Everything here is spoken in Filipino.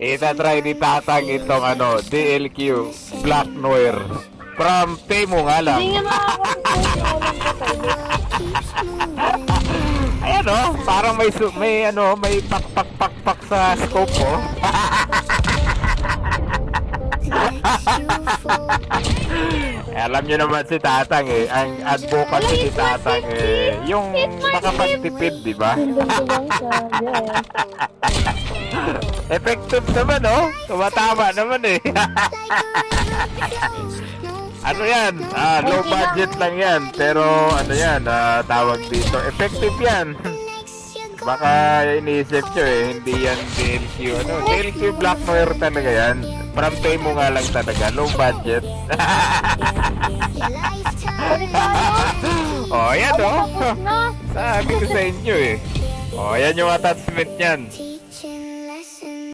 Itatry ni Tatang itong DLQ Black Noir. From Temo nga lang. Hindi nga makakapag-alam ko tayo. Ayan parang may pak sa scope Alam nyo naman si Tatang ang advocacy ni Tatang yung makapagtipid, di ba? Sundin ko lang siya. Yes. Effective naman, tumatama naman Ano yan? Low budget lang yan. Pero yan, tawag dito. Effective yan. Baka iniisip nyo hindi yan DLQ. DLQ Black Noir talaga yan. From Temo nga lang talaga. Low budget. Yan Sabi ko sa inyo yan yung attachment yan.